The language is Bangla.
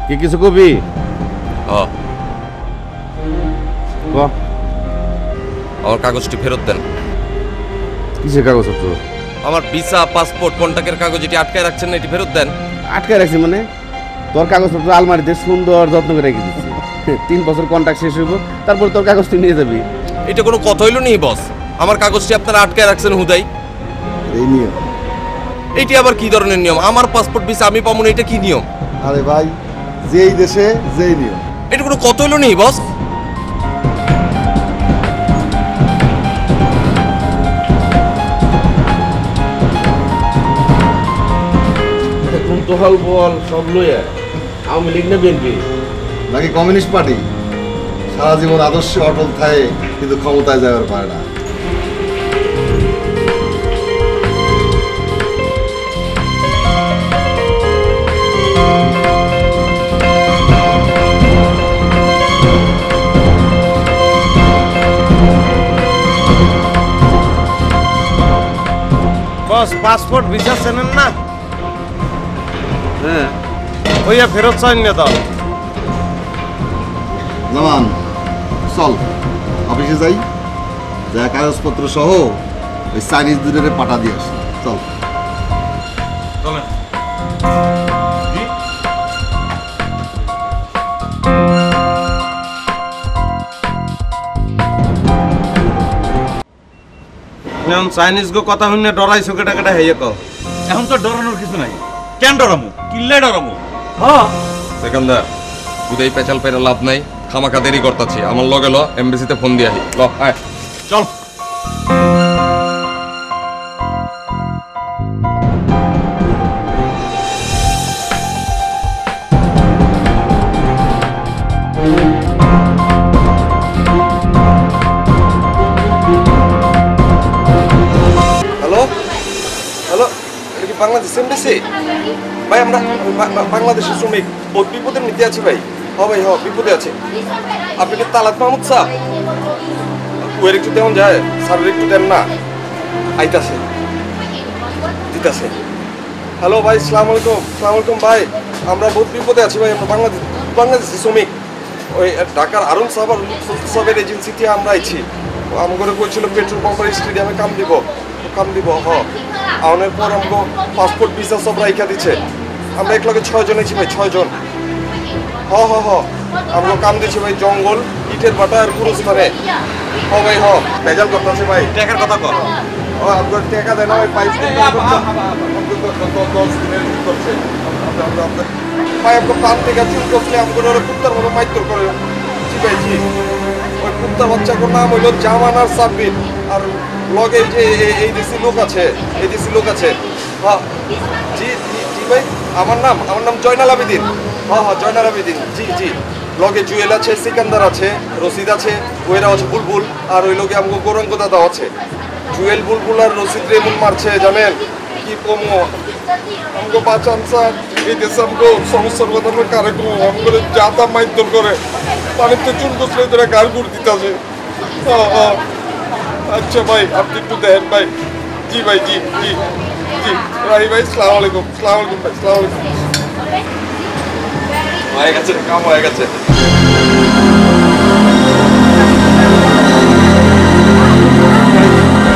কি কিছু কবি? আমার কাগজটি ফেরত দেন। কিসের কাগজপত্র? আমার ভিসা, পাসপোর্ট, কন্ট্যাক্টের কাগজ এটি আটকায় রাখছেন না, এটি ফেরত দেন। আটকায় রাখছি মানে? তোর কাগজপত্র আলমারিতে সুন্দর যত্ন করে রেখে দিচ্ছি। 3 বছর কন্ট্রাক্ট শেষ হইব, তারপর তোর কাগজ তুই নিয়ে যাবি। এটা কোনো কথা হইল নি বস? আমার কাগজটি আপনারা আটকায় রাখছেন হুদাই। এই নিয়ম? এইটি আবার কি ধরনের নিয়ম? আমার পাসপোর্ট ভিসা আমি পাবো না, এটা কি নিয়ম? আরে ভাই, যেই দেশে যেই নিয়ম। এটা কোনো কথা হইল নি বস? তোহাল বল সব লইয়া আওয়ামী লীগ না বিএনপি নাকি কমিউনিস্ট পার্টি? সারা জীবন আদর্শে অটল থাকে কিন্তু ক্ষমতায় যাওয়ার পারে না। বস পাসপোর্ট ভিসা চেনেন না? হ্যাঁ ওইয়া ফেরত চাইন না দাও। জামান চল অফিসে যাই, যা কাগজপত্র সহ ওই চাইনিজ দুটোরে পাঠা দিয়ে আসি। চল চলেন। এখন চাইনিজ গো কথা শুনে ডরাইছো কেটা কেটা হেয়ে কও। এখন তো ডরানোর কিছু নাই। কেন ডরামু? কিল্লে ডরামু? হ্যাঁ সেকেন্দার হুদাই পেঁচাল পেরে লাভ নাই, খামাখা দেরি করতেছি। আমার লগে ল, এমবিসিতে ফোন দিয়ে আহি। ল আয় চল। হ্যালো হ্যালো, এটা কি বাংলাদেশ এমবিসি? ভাই আমরা বাংলাদেশের শ্রমিক, বহুত বিপদের মধ্যে আছি ভাই। হ ভাই, হ বিপদে আছে। আপনি কি তালাত মাহমুদ স্যার? ওয়ের একটু দেন যায়, স্যারের একটু দেন না। আইতাছে, দিতাছে। হ্যালো ভাই, সালাম আলাইকুম। সালাম আলাইকুম ভাই, আমরা বহুত বিপদে আছি ভাই। আমরা বাংলাদেশি শ্রমিক, ওই ঢাকার আরুন সাহেবের এজেন্সি থেকে আমরা আইছি। আমাকে কইছিল পেট্রোল পাম্পের স্টেডিয়ামে কাম দিব। হ আউনের পর আমাকে পাসপোর্ট ভিসা সব রাইখা দিচ্ছে। আমরা একলগে 6 জন আছি ভাই, 6 জন। হ আমরা কাম দিচ্ছি ভাই, জঙ্গল, ইটের ভাটা আর গুরুস্থানে। হ ভাই, হ ভেজাল করতেছে ভাই। টাকার কথা কর। আপনার টাকা দেয় না ভাই, 5 দিন করছে ভাই। আপনার পান থেকে চুল করলে আমাদের ওরা কুত্তার মতো মাইতর করে। জি ভাই, জি। ওই কুত্তার বাচ্চার নাম হইল জামান আর সাব্বির। আর লগে এই দেশি লোক আছে, হ্যাঁ জি ভাই। আমার নাম জয়নাল আবেদিন। হ্যাঁ জয়নাল আবেদিন, জি। লগে জুয়েল আছে, সিকান্দার আছে, রশিদ আছে, ওয়েরা আছে, বুলবুল। আর ওই লগে আমাকে গৌরাঙ্গ দাদা আছে। জুয়েল, বুলবুল আর রশিদ রেমুন মারছে, জানেন কি কমো। আমাকে বাঁচান স্যার, এই দেশে আমাকে সমস্যার কথা কারে কমো। আমাকে যাতা মাইতর করে, পানিতে চুন বসলে তোরা গার গুড় দিতেছে। আচ্ছা ভাই, আপনি একটু দেখেন ভাই। জি ভাই, জি। রাহি ভাই, সালাম আলাইকুম ভাই, সালাম আলাইকুম। হয়ে গেছে, কাম হয়ে গেছে।